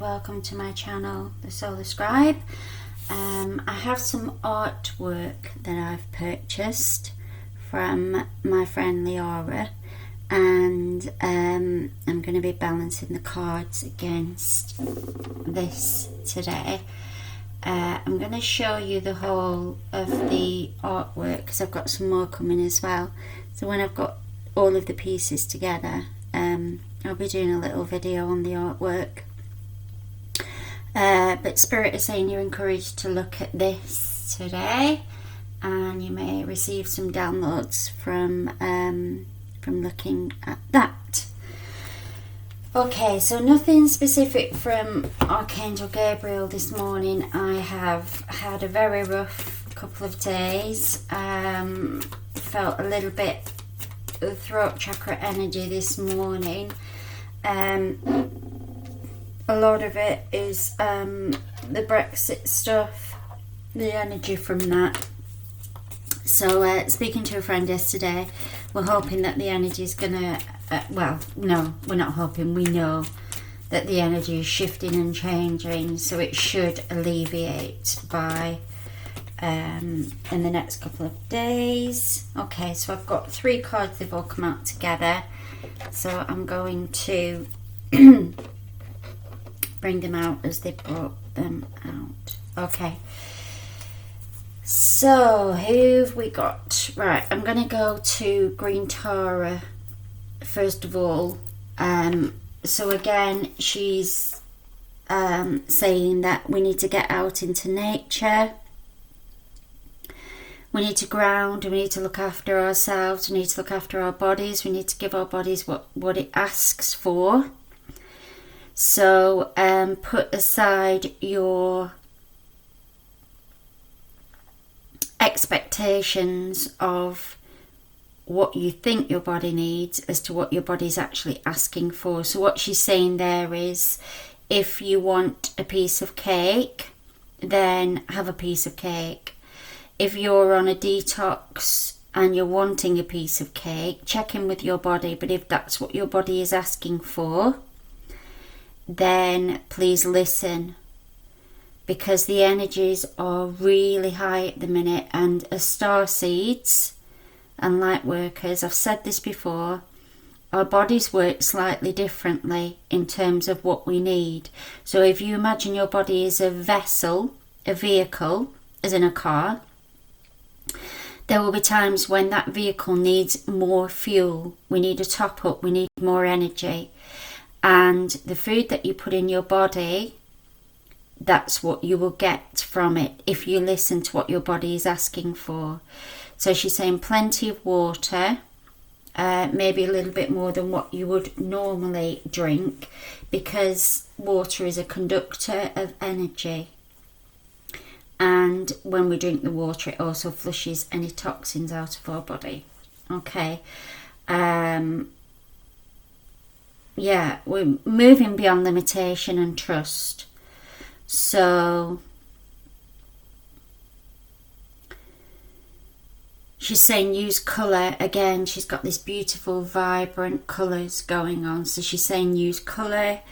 welcome to my channel, The Solar Scribe. I have some artwork that I've purchased from my friend Leora, and I'm going to be balancing the cards against this today. I'm going to show you the whole of the artwork because I've got some more coming as well. So when I've got all of the pieces together, I'll be doing a little video on the artwork. But Spirit is saying you're encouraged to look at this today, and you may receive some downloads from looking at that. Okay, so nothing specific from Archangel Gabriel this morning. I have had a very rough couple of days. Felt a little bit of throat chakra energy this morning. A lot of it is the Brexit stuff, the energy from that. So speaking to a friend yesterday, we're hoping that the energy is gonna well, no, we're not hoping, we know that the energy is shifting and changing, so it should alleviate by in the next couple of days. Okay, so I've got 3 cards, they've all come out together, so I'm going to bring them out as they brought them out. Okay, so who've we got? Right, I'm going to go to Green Tara first of all. So again, she's saying that we need to get out into nature. We need to ground, we need to look after ourselves, we need to look after our bodies, we need to give our bodies what it asks for. So put aside your expectations of what you think your body needs as to what your body's actually asking for. So what she's saying there is, if you want a piece of cake, then have a piece of cake. If you're on a detox and you're wanting a piece of cake, check in with your body. But if that's what your body is asking for, then please listen, because the energies are really high at the minute. And as star seeds and light workers, I've said this before, our bodies work slightly differently in terms of what we need. So if you imagine your body is a vessel, a vehicle, as in a car, there will be times when that vehicle needs more fuel. We need a top up, we need more energy. And the food that you put in your body, that's what you will get from it if you listen to what your body is asking for. So she's saying plenty of water, maybe a little bit more than what you would normally drink, because water is a conductor of energy. And when we drink the water, it also flushes any toxins out of our body. Okay. Yeah, we're moving beyond limitation and trust. So she's saying use colour. Again, she's got this beautiful vibrant colours going on. So she's saying use colour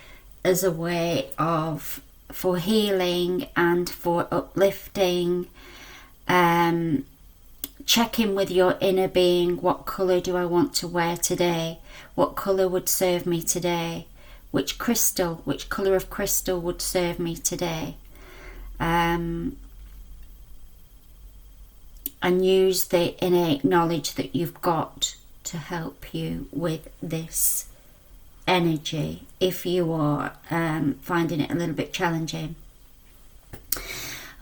as a way of for healing and for uplifting. Check in with your inner being. What colour do I want to wear today? What colour would serve me today? Which colour of crystal would serve me today? And use the innate knowledge that you've got to help you with this energy if you are finding it a little bit challenging.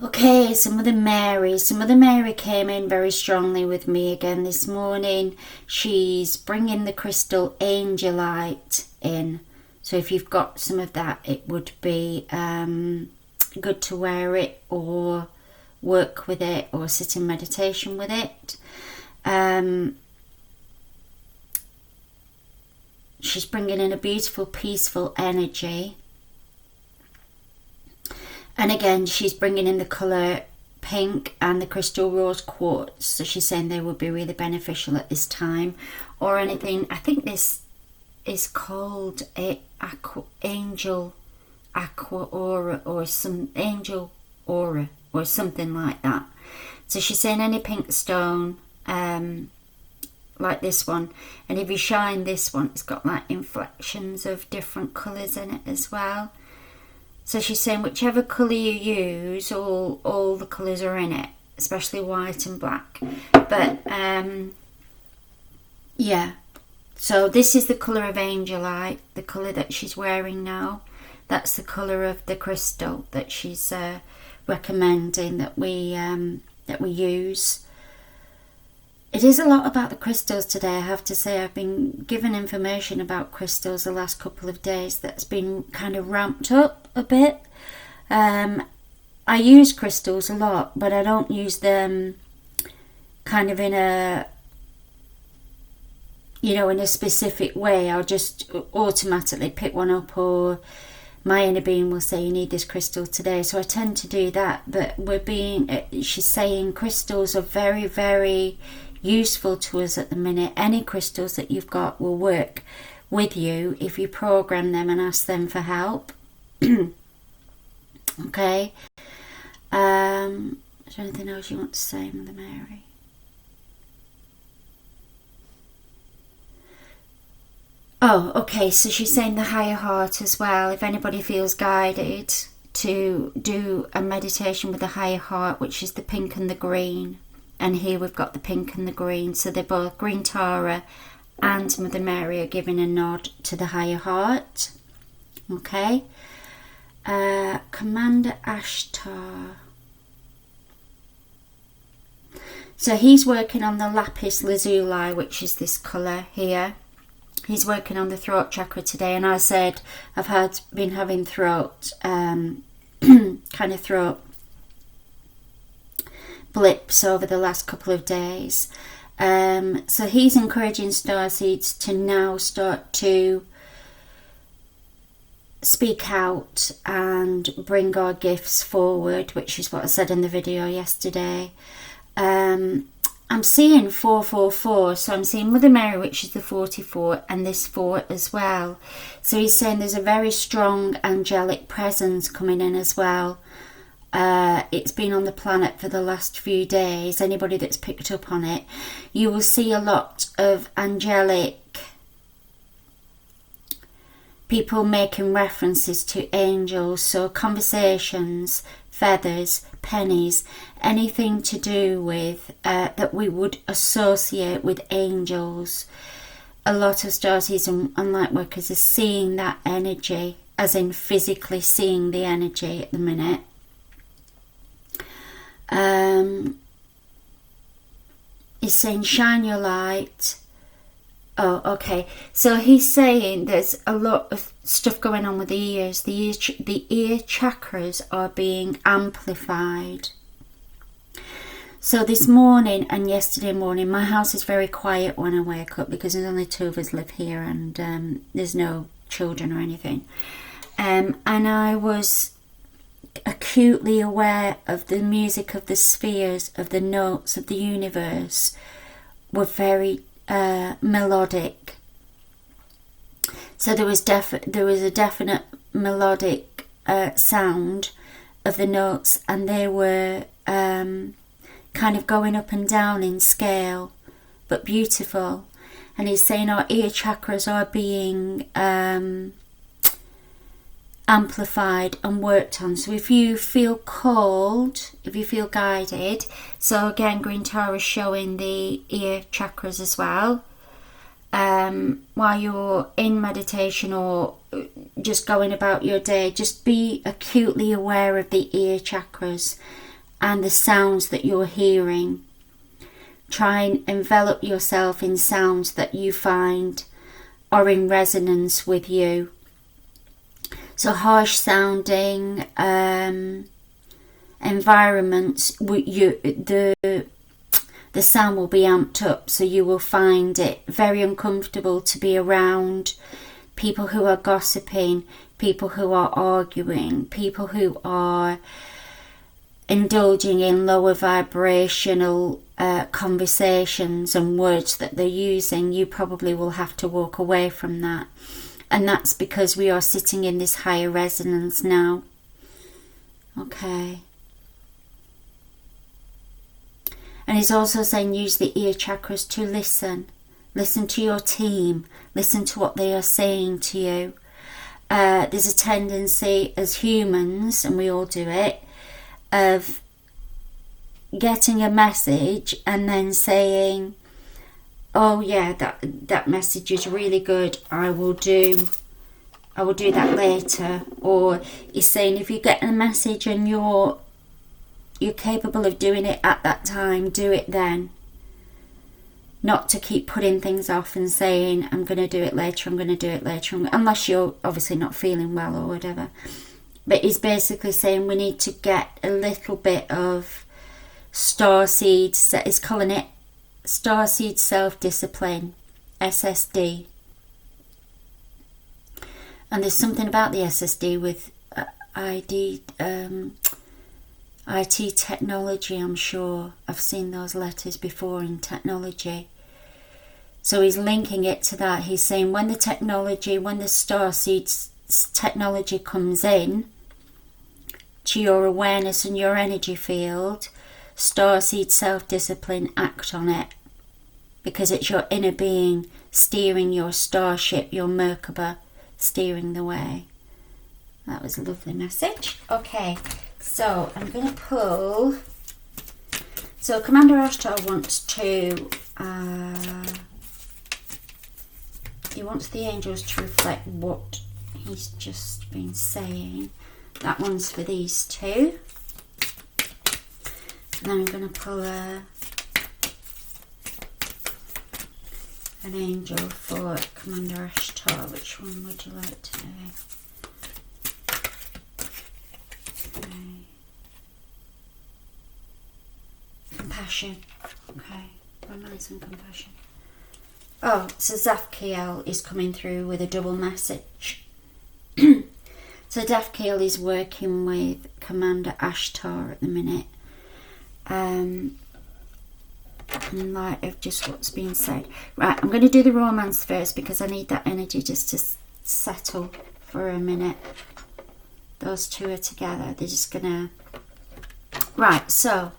Okay, so Mother Mary came in very strongly with me again this morning. She's bringing the crystal Angelite in. So if you've got some of that, it would be good to wear it or work with it or sit in meditation with it. She's bringing in a beautiful, peaceful energy. And again, she's bringing in the colour pink and the crystal rose quartz. So she's saying they would be really beneficial at this time. Or anything, I think this is called Angel aqua aura or some angel aura or something like that. So she's saying any pink stone, like this one, and if you shine this one, it's got like inflections of different colours in it as well. So she's saying whichever colour you use, all the colours are in it, especially white and black. But yeah, so this is the colour of Angelite, the colour that she's wearing now. That's the colour of the crystal that she's recommending that we use. It is a lot about the crystals today, I have to say. I've been given information about crystals the last couple of days that's been kind of ramped up a bit. I use crystals a lot, but I don't use them kind of in a, you know, in a specific way. I'll just automatically pick one up, or my inner being will say, you need this crystal today. So I tend to do that. But she's saying crystals are very, very useful to us at the minute. Any crystals that you've got will work with you if you program them and ask them for help. Okay. Is there anything else you want to say, Mother Mary? Oh, okay, so she's saying the higher heart as well. If anybody feels guided to do a meditation with the higher heart, which is the pink and the green. And here we've got the pink and the green. So they're both Green Tara and Mother Mary are giving a nod to the higher heart. Okay. Commander Ashtar. So he's working on the lapis lazuli, which is this colour here. He's working on the throat chakra today, and I said I've been having throat kind of throat blips over the last couple of days. So he's encouraging starseeds to now start to speak out and bring our gifts forward, which is what I said in the video yesterday. I'm seeing 444, so I'm seeing Mother Mary, which is the 44, and this 4 as well. So he's saying there's a very strong angelic presence coming in as well. It's been on the planet for the last few days. Anybody that's picked up on it, you will see a lot of angelic people making references to angels. So conversations, feathers, pennies, anything to do with that we would associate with angels. A lot of starseeds and light workers are seeing that energy, as in physically seeing the energy at the minute. He's saying shine your light. Oh, okay. So he's saying there's a lot of stuff going on with the ears. The ear chakras are being amplified. So this morning and yesterday morning, my house is very quiet when I wake up because there's only 2 of us live here, and there's no children or anything. And I was acutely aware of the music of the spheres, of the notes of the universe were very melodic. So there was a definite melodic sound of the notes, and they were kind of going up and down in scale, but beautiful. And he's saying our ear chakras are being amplified and worked on. So if you feel called, if you feel guided, so again, Green Tara is showing the ear chakras as well. While you're in meditation or just going about your day, just be acutely aware of the ear chakras and the sounds that you're hearing. Try and envelop yourself in sounds that you find are in resonance with you. So harsh sounding environments, the sound will be amped up, so you will find it very uncomfortable to be around people who are gossiping, people who are arguing, people who are indulging in lower vibrational conversations and words that they're using. You probably will have to walk away from that. And that's because we are sitting in this higher resonance now. Okay. And he's also saying use the ear chakras to listen. Listen to your team. Listen to what they are saying to you. There's a tendency as humans, and we all do it, of getting a message and then saying, oh yeah, that message is really good, I will do that later. Or he's saying if you get a message and you're capable of doing it at that time, do it then. Not to keep putting things off and saying, I'm going to do it later, unless you're obviously not feeling well or whatever. But he's basically saying we need to get a little bit of starseed, he's calling it starseed self-discipline, SSD. And there's something about the SSD with IT technology, I'm sure. I've seen those letters before in technology. So he's linking it to that. He's saying when the starseed technology comes in to your awareness and your energy field, starseed self-discipline, act on it. Because it's your inner being steering your starship, your Merkaba, steering the way. That was a lovely message. Okay. So I'm going to pull. So Commander Ashtar wants to. He wants the angels to reflect what he's just been saying. That one's for these two. And then I'm going to pull an angel for Commander Ashtar. Which one would you like to do? Compassion. Okay. Romance and compassion. Oh, so Zaphkiel is coming through with a double message. So Zaphkiel is working with Commander Ashtar at the minute. In light of just what's being said. Right, I'm going to do the romance first because I need that energy just to settle for a minute. Those two are together. They're just going to... Right, so...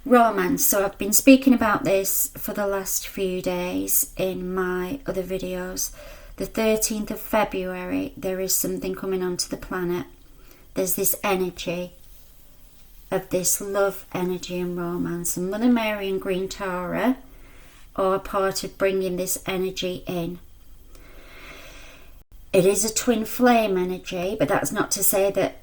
romance. So I've been speaking about this for the last few days in my other videos. The 13th of February, there is something coming onto the planet. There's this energy of this love energy and romance. And Mother Mary and Green Tara are a part of bringing this energy in. It is a twin flame energy, but that's not to say that,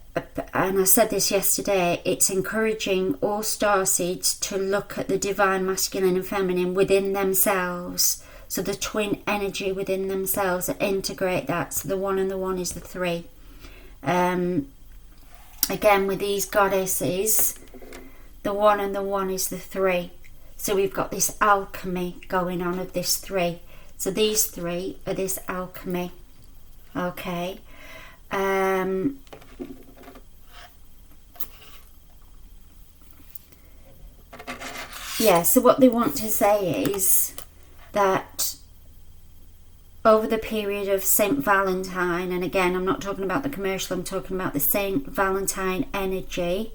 and I said this yesterday, it's encouraging all starseeds to look at the divine masculine and feminine within themselves. So the twin energy within themselves, and integrate that. So the one and the one is the three. Again, with these goddesses, the one and the one is the three. So we've got this alchemy going on of this three. So these three are this alchemy. Okay. Yeah, so what they want to say is that over the period of Saint Valentine, and again, I'm not talking about the commercial, I'm talking about the Saint Valentine energy,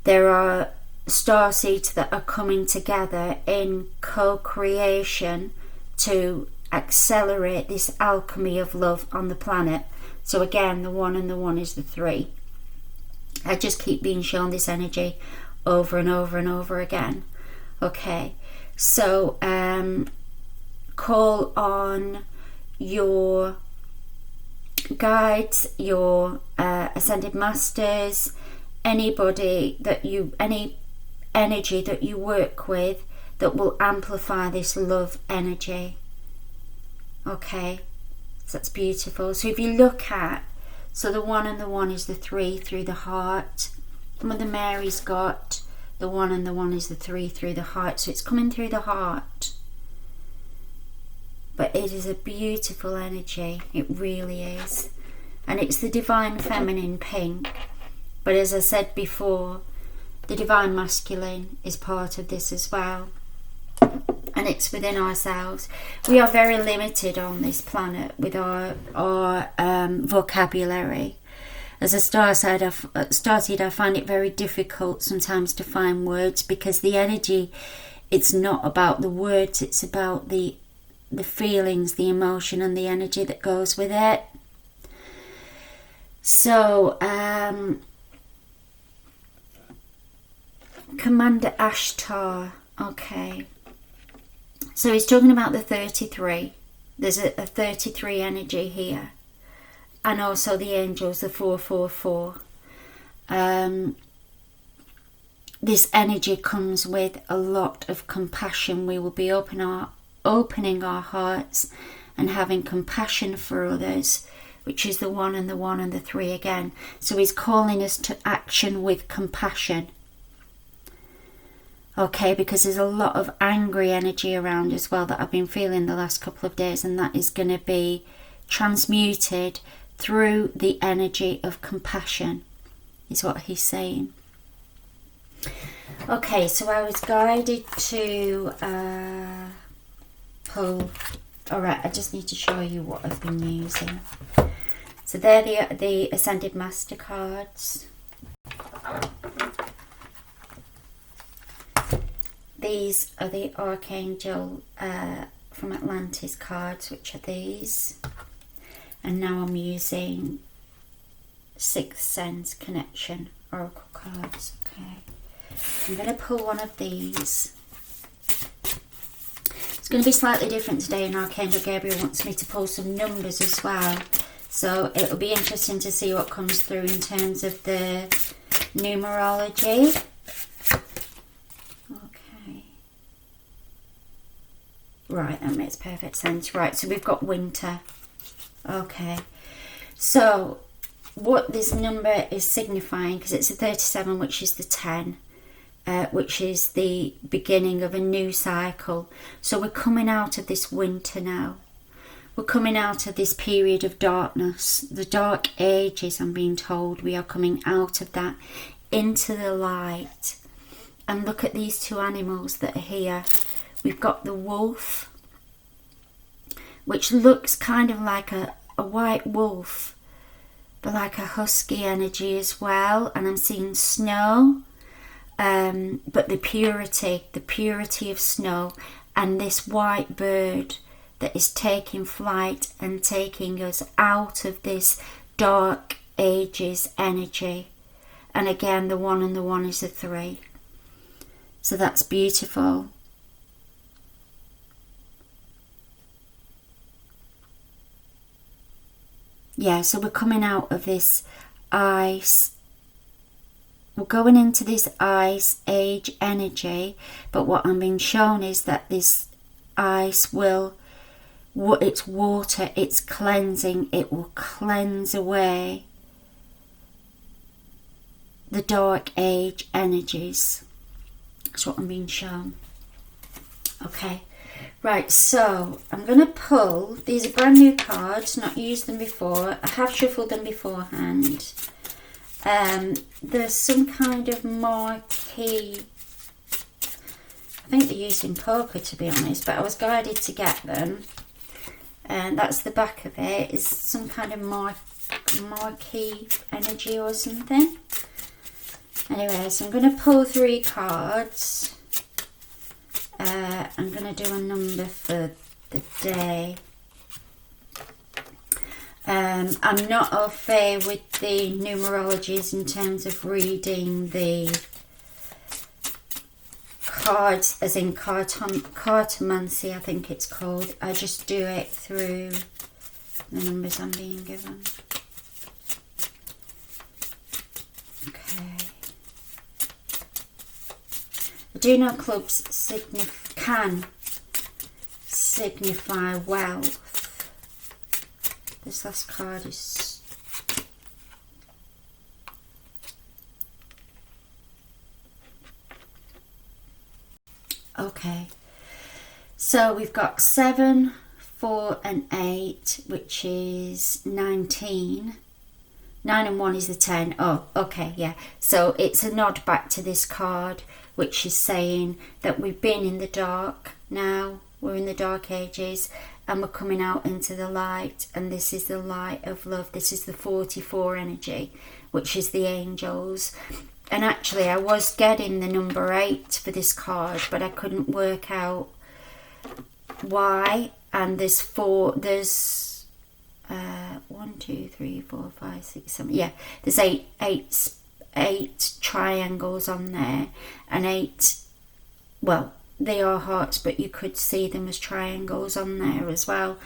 there are starseeds that are coming together in co-creation to accelerate this alchemy of love on the planet. So again, the one and the one is the three. I just keep being shown this energy over and over and over again. Okay, so call on your guides, your ascended masters, anybody that you, any energy that you work with that will amplify this love energy. Okay, so that's beautiful. So if you look at, so the one and the one is the three through the heart. Mother Mary's got the one and the one is the three through the heart. So it's coming through the heart. But it is a beautiful energy. It really is. And it's the divine feminine pink. But as I said before, the divine masculine is part of this as well. and it's within ourselves. We are very limited on this planet with our vocabulary. As I started, I find it very difficult sometimes to find words, because the energy, it's not about the words, it's about the feelings, the emotion and the energy that goes with it. So Commander Ashtar, okay, so he's talking about the 33. There's a 33 energy here, and also the angels, the 444. This energy comes with a lot of compassion. We will be opening our hearts and having compassion for others, which is the 1 and the 1 and the 3 again. So he's calling us to action with compassion. Okay, because there's a lot of angry energy around as well that I've been feeling the last couple of days, and that is going to be transmuted through the energy of compassion, is what he's saying. Okay, so I was guided to pull. Alright, I just need to show you what I've been using. So they're the Ascended Master cards. These are the Archangel from Atlantis cards, which are these. And now I'm using Sixth Sense Connection Oracle cards. Okay, I'm going to pull one of these. It's going to be slightly different today, and Archangel Gabriel wants me to pull some numbers as well. So it'll be interesting to see what comes through in terms of the numerology. Okay. Right, that makes perfect sense. Right, so we've got winter. Okay. So what this number is signifying, because it's a 37, which is the 10, which is the beginning of a new cycle. So we're coming out of this winter now. We're coming out of this period of darkness, the dark ages, I'm being told. We are coming out of that into the light. And look at these two animals that are here. We've got the wolf, which looks kind of like a white wolf, but like a husky energy as well. And I'm seeing snow, but the purity of snow, and this white bird that is taking flight and taking us out of this dark ages energy. And again, the 1 and the 1 is a 3. So that's beautiful. Yeah, so we're coming out of this ice. We're going into this ice age energy, but what I'm being shown is that this ice will, it's water, it's cleansing, it will cleanse away the dark age energies. That's what I'm being shown. Okay, right, so I'm going to pull, these are brand new cards, not used them before. I have shuffled them beforehand. There's some kind of marquee, I think they're used in poker, to be honest, but I was guided to get them. And that's the back of it. It's some kind of marquee energy or something. Anyway, so I'm going to pull 3 cards. I'm going to do a number for the day. I'm not au fait with the numerologies in terms of reading the cards, as in cartomancy, I think it's called. I just do it through the numbers I'm being given. Okay. I do know clubs can signify wealth. This last card is okay. So we've got 7, 4 and 8, which is 19. 9 and 1 is the 10. Oh, okay, yeah. So it's a nod back to this card which is saying that we've been in the dark now, we're in the dark ages, and we're coming out into the light, and this is the light of love. This is the 44 energy, which is the angels. And actually I was getting the number 8 for this card, but I couldn't work out why. And there's 1, 2, 3, 4, 5, 6, 7, yeah, there's eight triangles on there, and 8, well, they are hearts, but you could see them as triangles on there as well.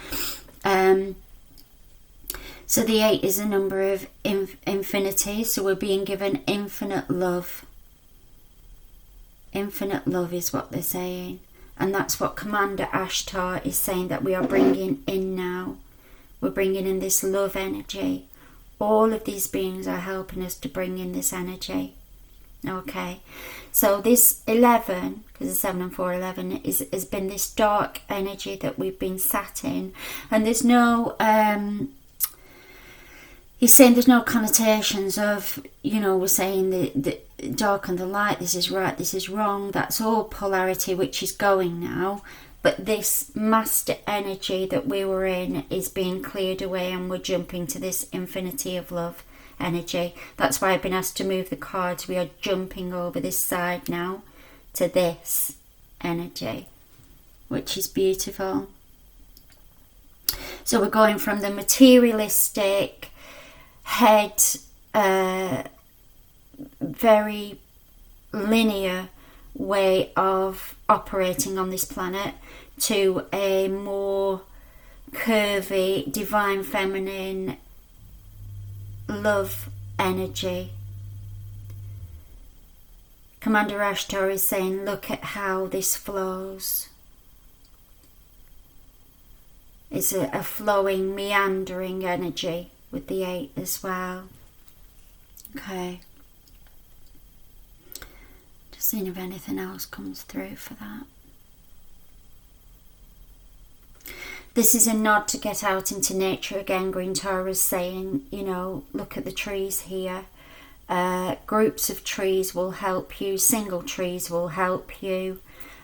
So the 8 is a number of infinity, so we're being given infinite love. Infinite love is what they're saying, and that's what Commander Ashtar is saying that we are bringing in now. We're bringing in this love energy. All of these beings are helping us to bring in this energy. Okay, so this 11, because it's 7 and 4, 11, has been this dark energy that we've been sat in, and there's no he's saying there's no connotations of, you know, we're saying the dark and the light, this is right, this is wrong. That's all polarity, which is going now. But this master energy that we were in is being cleared away, and we're jumping to this infinity of love energy. That's why I've been asked to move the cards. We are jumping over this side now to this energy, which is beautiful. So we're going from the materialistic head, very linear way of operating on this planet to a more curvy, divine feminine love energy. Commander Ashtar is saying, look at how this flows. It's a flowing, meandering energy with the 8 as well. Okay. Just seeing if anything else comes through for that. This is a nod to get out into nature again. Green Tara's saying, you know, look at the trees here. Groups of trees will help you. Single trees will help you.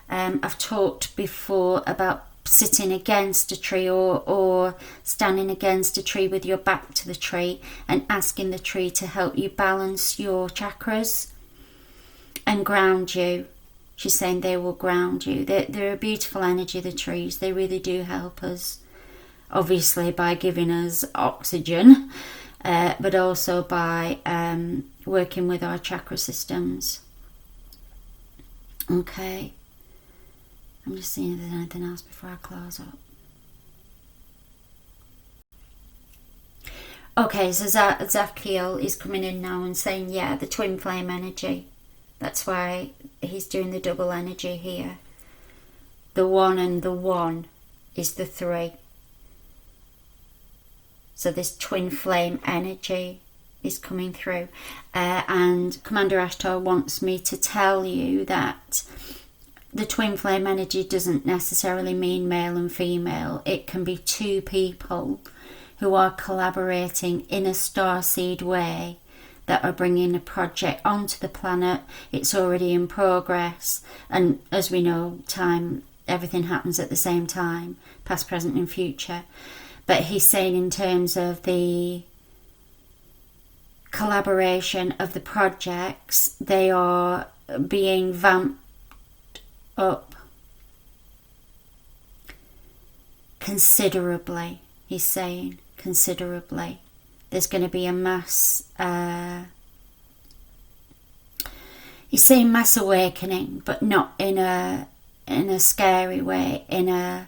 I've talked before about sitting against a tree or standing against a tree with your back to the tree and asking the tree to help you balance your chakras and ground you. She's saying they will ground you. They're a beautiful energy, the trees. They really do help us, obviously by giving us oxygen, but also by working with our chakra systems. Okay. I'm just seeing if there's anything else before I close up. Okay, so Zaphkiel is coming in now and saying, yeah, the twin flame energy. That's why he's doing the double energy here. The 1 and the 1 is the 3. So this twin flame energy is coming through. And Commander Ashtar wants me to tell you that the twin flame energy doesn't necessarily mean male and female. It can be 2 people who are collaborating in a starseed way that are bringing a project onto the planet. It's already in progress, and as we know, time, everything happens at the same time, past, present and future. But he's saying in terms of the collaboration of the projects, they are being vamped up considerably. He's saying considerably. There's going to be a mass, he's saying mass awakening, but not in a scary way, in a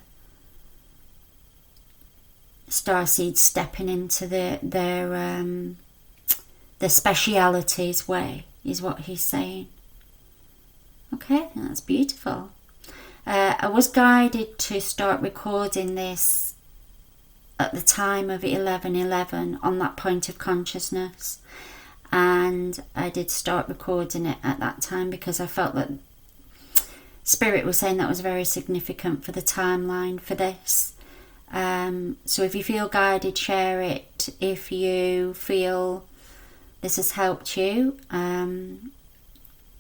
starseed stepping into their specialities way, is what he's saying. Okay, that's beautiful. I was guided to start recording this at the time of 11:11 on that point of consciousness, and I did start recording it at that time because I felt that Spirit was saying that was very significant for the timeline for this. So if you feel guided, share it. If you feel this has helped you,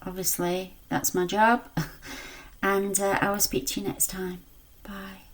obviously That's my job. And I will speak to you next time. Bye.